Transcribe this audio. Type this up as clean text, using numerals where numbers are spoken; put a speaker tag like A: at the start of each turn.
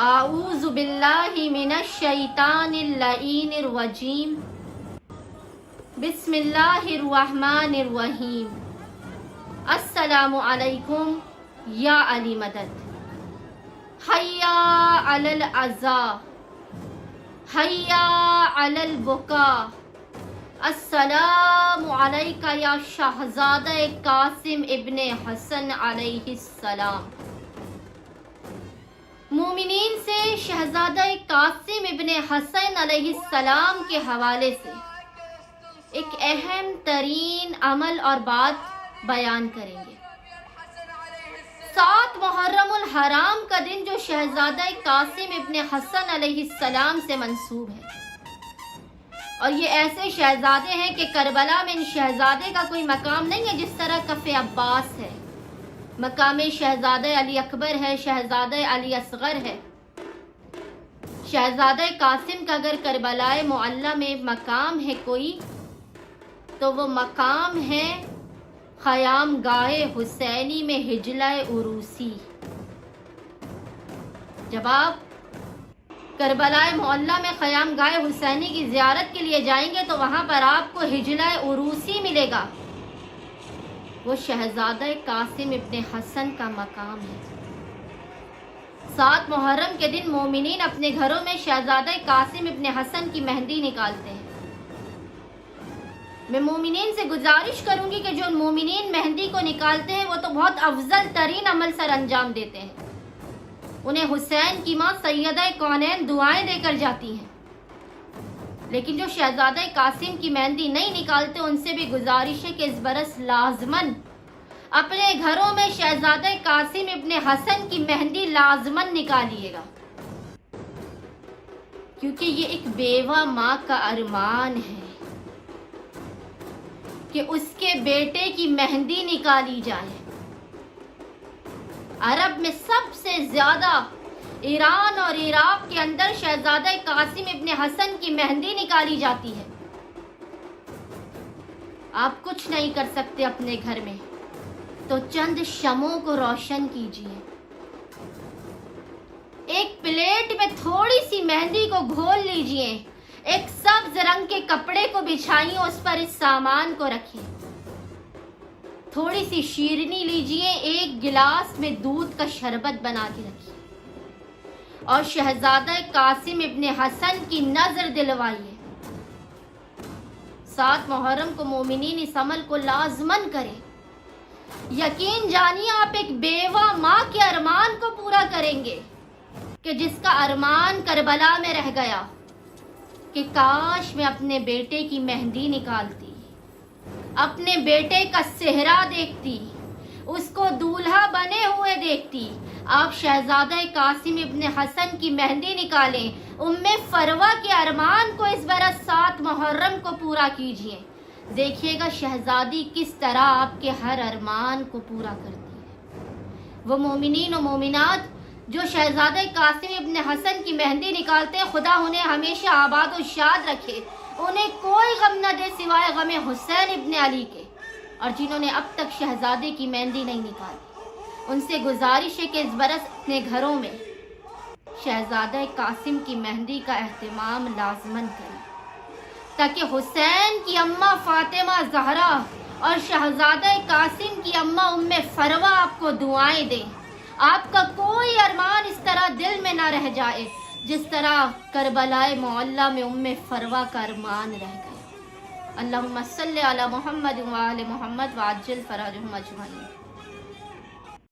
A: اعوذ باللہ من الشیطان اللعین الرجیم بسم اللہ الرحمن الرحیم السلام علیکم یا علی مدد حیا علی العزا حیا علی البکا السلام علیکہ یا شہزادہ قاسم ابن حسن علیہ السلام۔ مومنین سے شہزادہ قاسم ابن حسن علیہ السلام کے حوالے سے ایک اہم ترین عمل اور بات بیان کریں گے۔ 7 محرم الحرام کا دن جو شہزادہ قاسم ابن حسن علیہ السلام سے منسوب ہے، اور یہ ایسے شہزادے ہیں کہ کربلا میں ان شہزادے کا کوئی مقام نہیں ہے جس طرح کف عباس ہے، مقام شہزادہ علی اکبر ہے، شہزادہ علی اصغر ہے۔ شہزادہ قاسم کا اگر کربلا معلی میں مقام ہے کوئی، تو وہ مقام ہے خیام گاہ حسینی میں حجلہ عروسی۔ جب آپ کربلا معلی میں خیام گاہ حسینی کی زیارت کے لیے جائیں گے تو وہاں پر آپ کو حجلہ عروسی ملے گا، وہ شہزادہ قاسم ابن حسن کا مقام ہے۔ 7 محرم کے دن مومنین اپنے گھروں میں شہزادہ قاسم ابن حسن کی مہندی نکالتے ہیں۔ میں مومنین سے گزارش کروں گی کہ جو مومنین مہندی کو نکالتے ہیں وہ تو بہت افضل ترین عمل سر انجام دیتے ہیں، انہیں حسین کی ماں سیدہ کونین دعائیں دے کر جاتی ہیں۔ لیکن جو شہزادہ قاسم کی مہندی نہیں نکالتے ان سے بھی گزارش ہے کہ اس برس لازماً اپنے گھروں میں شہزادہ قاسم ابن حسن کی مہندی لازماً نکالیے گا، کیونکہ یہ ایک بیوہ ماں کا ارمان ہے کہ اس کے بیٹے کی مہندی نکالی جائے۔ عرب میں سب سے زیادہ ایران اور عراق کے اندر شہزادہ قاسم ابن حسن کی مہندی نکالی جاتی ہے۔ آپ کچھ نہیں کر سکتے اپنے گھر میں تو چند شمعوں کو روشن کیجیے، ایک پلیٹ میں تھوڑی سی مہندی کو گھول لیجیے، ایک سبز رنگ کے کپڑے کو بچھائیے، اس پر اس سامان کو رکھیے، تھوڑی سی شیرنی لیجیے، ایک گلاس میں دودھ کا شربت بنا کے رکھیے اور شہزادہ قاسم ابن حسن کی نظر دلوائیے۔ 7 محرم کو مومنین اس عمل کو لازماً کریں۔ یقین جانیے آپ ایک بیوہ ماں کے ارمان کو پورا کریں گے کہ جس کا ارمان کربلا میں رہ گیا کہ کاش میں اپنے بیٹے کی مہندی نکالتی، اپنے بیٹے کا صحرا دیکھتی، اس کو دولہا بنے ہوئے دیکھتی۔ آپ شہزادہ قاسم ابن حسن کی مہندی نکالیں، ام فروہ کے ارمان کو اس برس 7 محرم کو پورا کیجیے، دیکھیے گا شہزادی کس طرح آپ کے ہر ارمان کو پورا کرتی ہے۔ وہ مومنین و مومنات جو شہزادہ قاسم ابن حسن کی مہندی نکالتے ہیں، خدا انہیں ہمیشہ آباد و شاد رکھے، انہیں کوئی غم نہ دے سوائے غم حسین ابن علی کے۔ اور جنہوں نے اب تک شہزادے کی مہندی نہیں نکالی، ان سے گزارش ہے کہ اس برس اپنے گھروں میں شہزادہ قاسم کی مہندی کا اہتمام لازماً کریں، تاکہ حسین کی اماں فاطمہ زہرا اور شہزادہ قاسم کی اماں ام فروہ آپ کو دعائیں دیں، آپ کا کوئی ارمان اس طرح دل میں نہ رہ جائے جس طرح کربلا معلی میں ام فروہ کا ارمان رہ گیا۔ اللہم صلی علی محمد و آل محمد وعجل فرجہم اجمعین۔